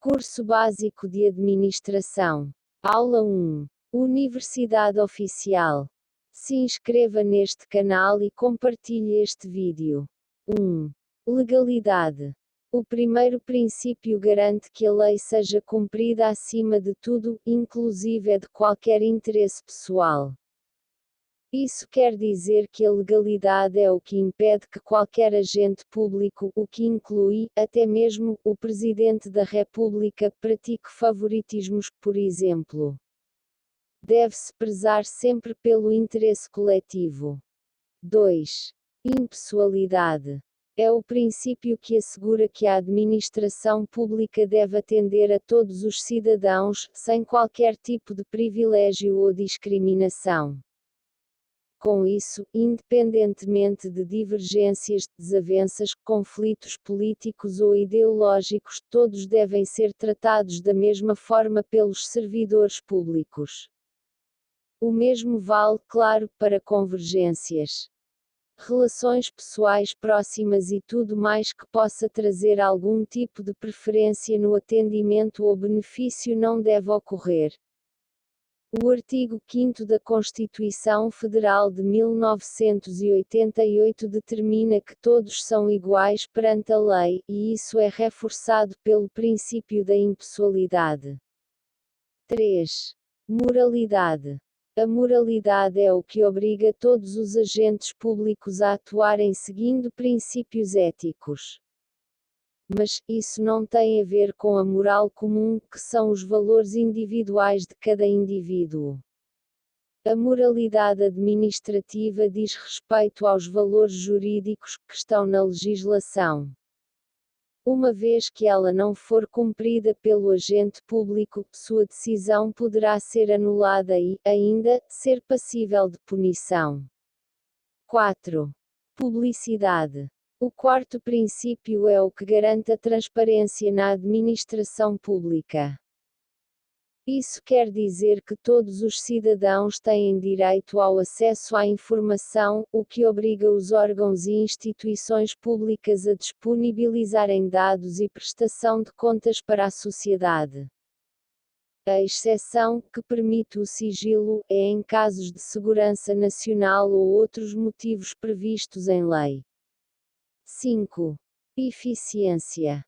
Curso Básico de Administração. Aula 1. Universidade Oficial. Se inscreva neste canal e compartilhe este vídeo. 1. Legalidade. O primeiro princípio garante que a lei seja cumprida acima de tudo, inclusive de qualquer interesse pessoal. Isso quer dizer que a legalidade é o que impede que qualquer agente público, o que inclui, até mesmo, o Presidente da República, pratique favoritismos, por exemplo. Deve-se prezar sempre pelo interesse coletivo. 2. Impessoalidade. É o princípio que assegura que a administração pública deve atender a todos os cidadãos, sem qualquer tipo de privilégio ou discriminação. Com isso, independentemente de divergências, desavenças, conflitos políticos ou ideológicos, todos devem ser tratados da mesma forma pelos servidores públicos. O mesmo vale, claro, para convergências, relações pessoais próximas e tudo mais que possa trazer algum tipo de preferência no atendimento ou benefício não deve ocorrer. O artigo 5º da Constituição Federal de 1988 determina que todos são iguais perante a lei, e isso é reforçado pelo princípio da impessoalidade. 3. Moralidade. A moralidade é o que obriga todos os agentes públicos a atuarem seguindo princípios éticos. Mas, isso não tem a ver com a moral comum, que são os valores individuais de cada indivíduo. A moralidade administrativa diz respeito aos valores jurídicos que estão na legislação. Uma vez que ela não for cumprida pelo agente público, sua decisão poderá ser anulada e, ainda, ser passível de punição. 4. Publicidade. O quarto princípio é o que garante a transparência na administração pública. Isso quer dizer que todos os cidadãos têm direito ao acesso à informação, o que obriga os órgãos e instituições públicas a disponibilizarem dados e prestação de contas para a sociedade. A exceção, que permite o sigilo, é em casos de segurança nacional ou outros motivos previstos em lei. 5. Eficiência.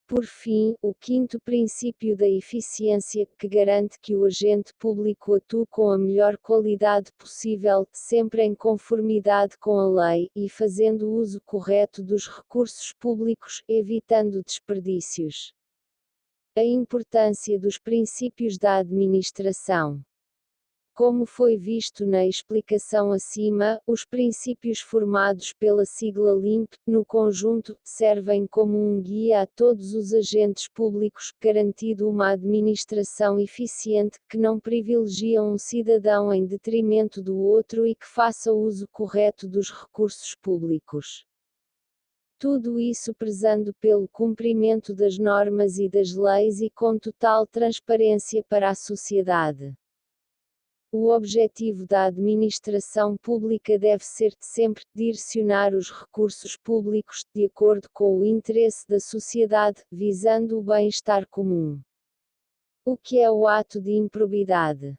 Por fim, o quinto princípio da eficiência, que garante que o agente público atue com a melhor qualidade possível, sempre em conformidade com a lei, e fazendo uso correto dos recursos públicos, evitando desperdícios. A importância dos princípios da administração. Como foi visto na explicação acima, os princípios formados pela sigla LIMP, no conjunto, servem como um guia a todos os agentes públicos, garantindo uma administração eficiente, que não privilegia um cidadão em detrimento do outro e que faça uso correto dos recursos públicos. Tudo isso prezando pelo cumprimento das normas e das leis e com total transparência para a sociedade. O objetivo da administração pública deve ser, sempre, direcionar os recursos públicos, de acordo com o interesse da sociedade, visando o bem-estar comum. O que é o ato de improbidade?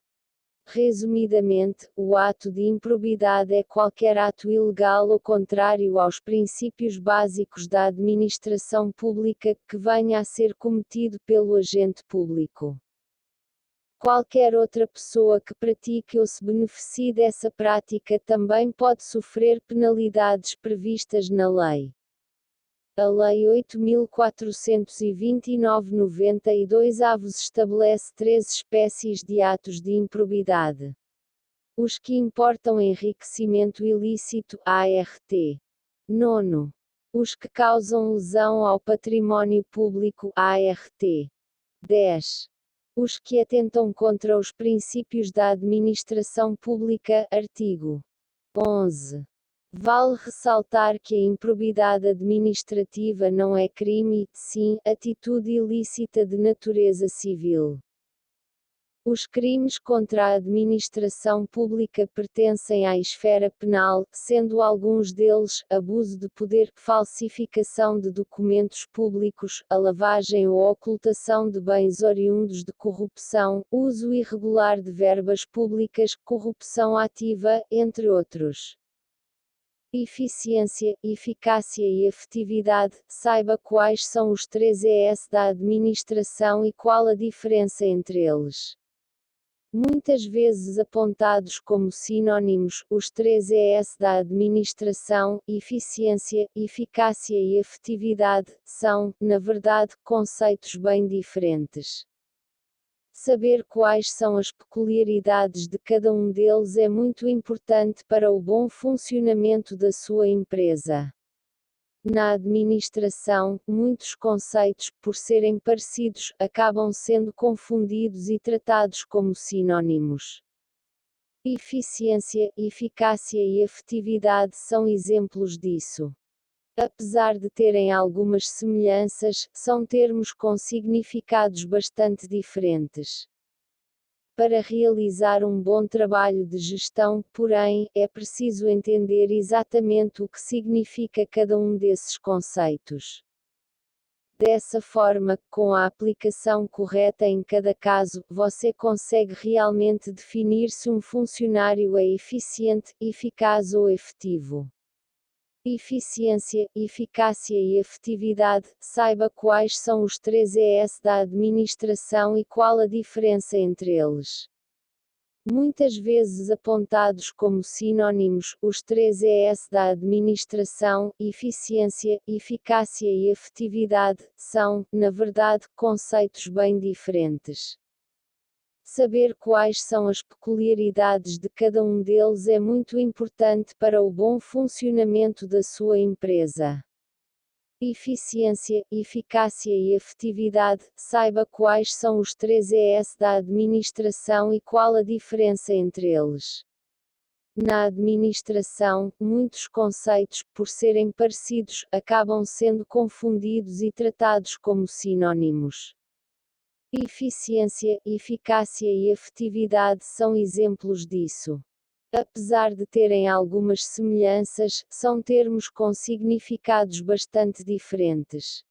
Resumidamente, o ato de improbidade é qualquer ato ilegal ou contrário aos princípios básicos da administração pública, que venha a ser cometido pelo agente público. Qualquer outra pessoa que pratique ou se beneficie dessa prática também pode sofrer penalidades previstas na lei. A Lei 8.429/92 estabelece 3 espécies de atos de improbidade. Os que importam enriquecimento ilícito, ART. 9. Os que causam lesão ao património público, ART. 10. Os que atentam contra os princípios da administração pública, artigo 11. Vale ressaltar que a improbidade administrativa não é crime e, sim, atitude ilícita de natureza civil. Os crimes contra a administração pública pertencem à esfera penal, sendo alguns deles abuso de poder, falsificação de documentos públicos, a lavagem ou ocultação de bens oriundos de corrupção, uso irregular de verbas públicas, corrupção ativa, entre outros. Eficiência, eficácia e efetividade. Saiba quais são os 3 ES da administração e qual a diferença entre eles. Muitas vezes apontados como sinônimos, os 3 ES da administração, eficiência, eficácia e efetividade, são, na verdade, conceitos bem diferentes. Saber quais são as peculiaridades de cada um deles é muito importante para o bom funcionamento da sua empresa. Na administração, muitos conceitos, por serem parecidos, acabam sendo confundidos e tratados como sinônimos. Eficiência, eficácia e efetividade são exemplos disso. Apesar de terem algumas semelhanças, são termos com significados bastante diferentes. Para realizar um bom trabalho de gestão, porém, é preciso entender exatamente o que significa cada um desses conceitos. Dessa forma, com a aplicação correta em cada caso, você consegue realmente definir se um funcionário é eficiente, eficaz ou efetivo. Eficiência, eficácia e efetividade. Saiba quais são os 3 ES da administração e qual a diferença entre eles. Muitas vezes apontados como sinônimos, os 3 ES da administração, eficiência, eficácia e efetividade, são, na verdade, conceitos bem diferentes. Saber quais são as peculiaridades de cada um deles é muito importante para o bom funcionamento da sua empresa. Eficiência, eficácia e efetividade. Saiba quais são os 3 ES da administração e qual a diferença entre eles. Na administração, muitos conceitos, por serem parecidos, acabam sendo confundidos e tratados como sinônimos. Eficiência, eficácia e efetividade são exemplos disso. Apesar de terem algumas semelhanças, são termos com significados bastante diferentes.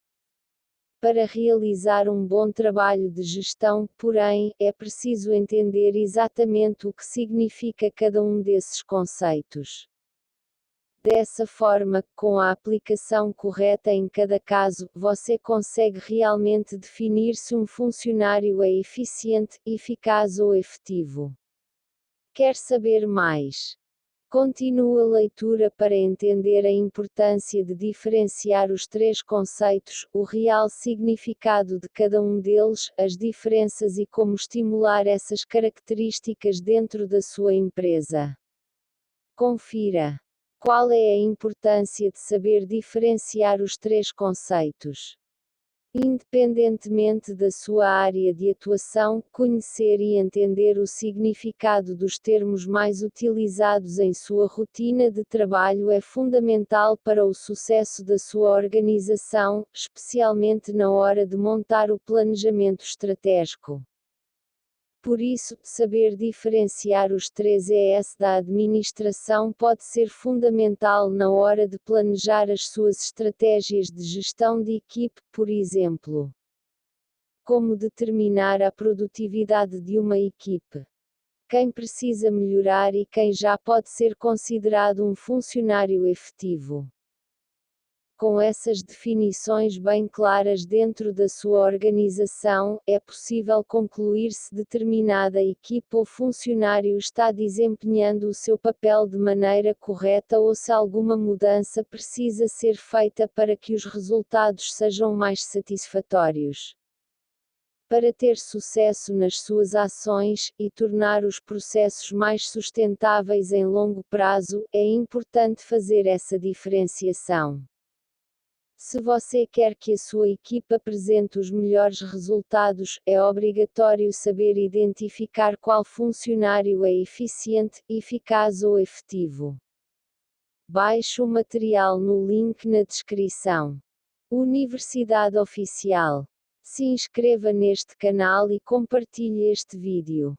Para realizar um bom trabalho de gestão, porém, é preciso entender exatamente o que significa cada um desses conceitos. Dessa forma, com a aplicação correta em cada caso, você consegue realmente definir se um funcionário é eficiente, eficaz ou efetivo. Quer saber mais? Continue a leitura para entender a importância de diferenciar os 3 conceitos, o real significado de cada um deles, as diferenças e como estimular essas características dentro da sua empresa. Confira. Qual é a importância de saber diferenciar os 3 conceitos? Independentemente da sua área de atuação, conhecer e entender o significado dos termos mais utilizados em sua rotina de trabalho é fundamental para o sucesso da sua organização, especialmente na hora de montar o planejamento estratégico. Por isso, saber diferenciar os 3 ES da administração pode ser fundamental na hora de planejar as suas estratégias de gestão de equipe, por exemplo. Como determinar a produtividade de uma equipe? Quem precisa melhorar e quem já pode ser considerado um funcionário efetivo? Com essas definições bem claras dentro da sua organização, é possível concluir se determinada equipe ou funcionário está desempenhando o seu papel de maneira correta ou se alguma mudança precisa ser feita para que os resultados sejam mais satisfatórios. Para ter sucesso nas suas ações, e tornar os processos mais sustentáveis em longo prazo, é importante fazer essa diferenciação. Se você quer que a sua equipe apresente os melhores resultados, é obrigatório saber identificar qual funcionário é eficiente, eficaz ou efetivo. Baixe o material no link na descrição. Universidade Oficial. Se inscreva neste canal e compartilhe este vídeo.